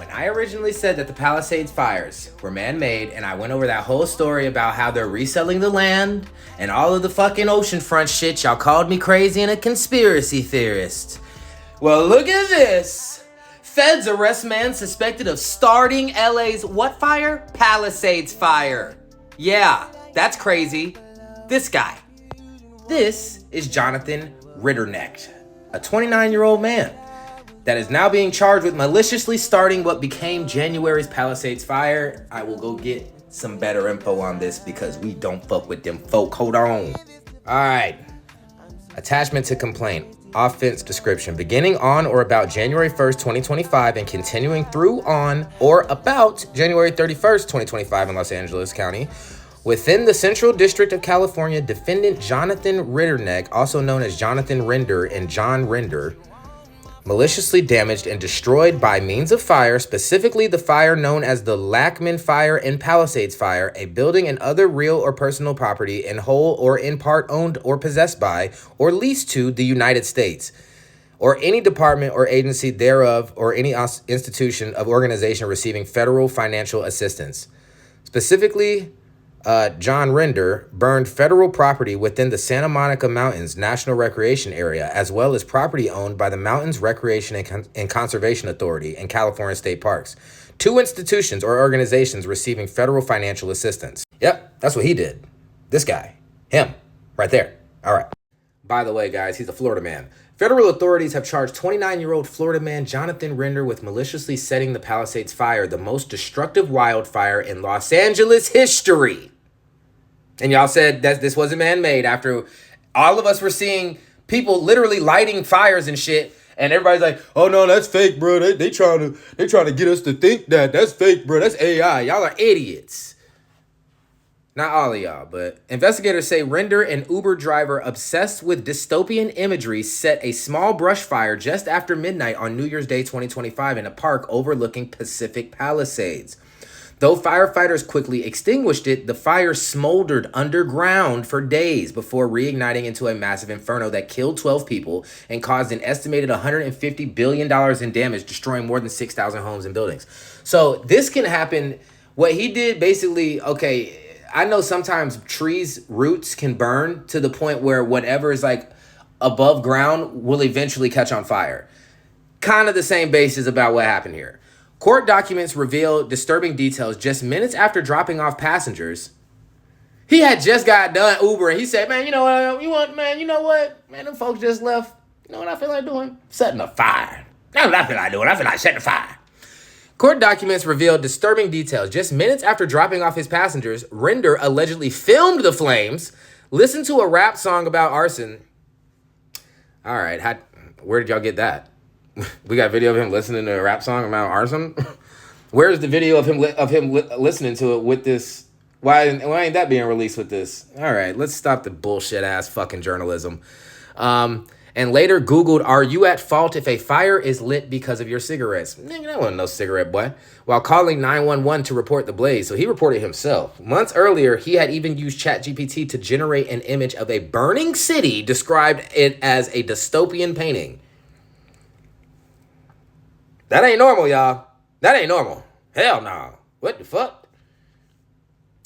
When I originally said that the Palisades fires were man-made, and I went over that whole story about how they're reselling the land and all of the fucking oceanfront shit, y'all called me crazy and a conspiracy theorist. Well, look at this. Feds arrest man suspected of starting LA's what fire? Palisades fire. Yeah, that's crazy. This guy. This is Jonathan Ritternecht, a 29-year-old man that is now being charged with maliciously starting what became January's Palisades fire. I will go get some better info on this because we don't fuck with them folk. Hold on. All right. Attachment to complaint. Offense description. Beginning on or about January 1st, 2025 and continuing through on or about January 31st, 2025 in Los Angeles County. Within the Central District of California, defendant Jonathan Ritternecht, also known as Jonathan Render and John Render, maliciously damaged and destroyed by means of fire, specifically the fire known as the Lackman Fire and Palisades Fire, a building and other real or personal property in whole or in part owned or possessed by or leased to the United States, or any department or agency thereof, or any institution of organization receiving federal financial assistance. Specifically, John Render burned federal property within the Santa Monica Mountains National Recreation Area, as well as property owned by the Mountains Recreation and Conservation Authority and California State Parks. Two institutions or organizations receiving federal financial assistance. Yep, that's what he did. This guy. Him. Right there. All right. By the way, guys, he's a Florida man. Federal authorities have charged 29-year-old Florida man Jonathan Render with maliciously setting the Palisades fire, the most destructive wildfire in Los Angeles history. And y'all said that this wasn't man-made after all of us were seeing people literally lighting fires and shit. And everybody's like, oh, no, that's fake, bro. They trying to get us to think that. That's fake, bro. That's AI. Y'all are idiots. Not all of y'all, but investigators say Render, an Uber driver obsessed with dystopian imagery, set a small brush fire just after midnight on New Year's Day 2025 in a park overlooking Pacific Palisades. Though firefighters quickly extinguished it, the fire smoldered underground for days before reigniting into a massive inferno that killed 12 people and caused an estimated $150 billion in damage, destroying more than 6,000 homes and buildings. So this can happen. What he did basically, okay, I know sometimes trees' roots can burn to the point where whatever is like above ground will eventually catch on fire. Kind of the same basis about what happened here. Court documents reveal disturbing details just minutes after dropping off passengers. He had just got done Uber and he said, man, you know what, Man, them folks just left. You know what I feel like doing? Setting a fire. That's what I feel like doing. I feel like setting a fire. Court documents reveal disturbing details. Just minutes after dropping off his passengers, Render allegedly filmed the flames, listened to a rap song about arson. All right, where did y'all get that? We got video of him listening to a rap song about arson. Where's the video of him listening to it with this? Why ain't that being released with this? All right, let's stop the bullshit ass fucking journalism. And later Googled, are you at fault if a fire is lit because of your cigarettes? Nigga, that wasn't no cigarette, boy. While calling 911 to report the blaze. So he reported himself. Months earlier, he had even used ChatGPT to generate an image of a burning city, described it as a dystopian painting. That ain't normal, y'all. That ain't normal. Hell no. What the fuck?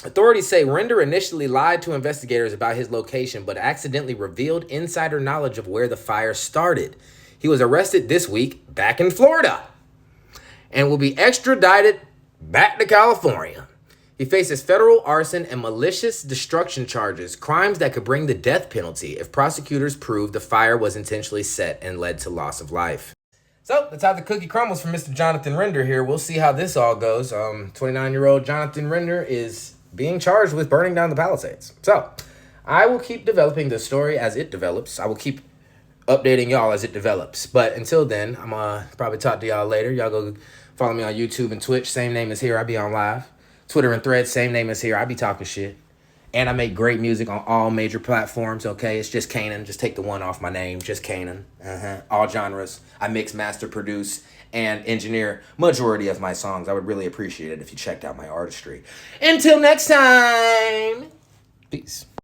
Authorities say Render initially lied to investigators about his location, but accidentally revealed insider knowledge of where the fire started. He was arrested this week back in Florida and will be extradited back to California. He faces federal arson and malicious destruction charges, crimes that could bring the death penalty if prosecutors prove the fire was intentionally set and led to loss of life. So that's how the cookie crumbles for Mr. Jonathan Render here. We'll see how this all goes. 29-year-old Jonathan Render is being charged with burning down the Palisades. So I will keep developing the story as it develops. I will keep updating y'all as it develops. But until then, I'm probably talk to y'all later. Y'all go follow me on YouTube and Twitch. Same name as here. I be on live. Twitter and Threads. Same name as here. I be talking shit. And I make great music on all major platforms, okay? It's just Kanan. Just take the one off my name. Just Kanan. All genres. I mix, master, produce, and engineer majority of my songs. I would really appreciate it if you checked out my artistry. Until next time. Peace.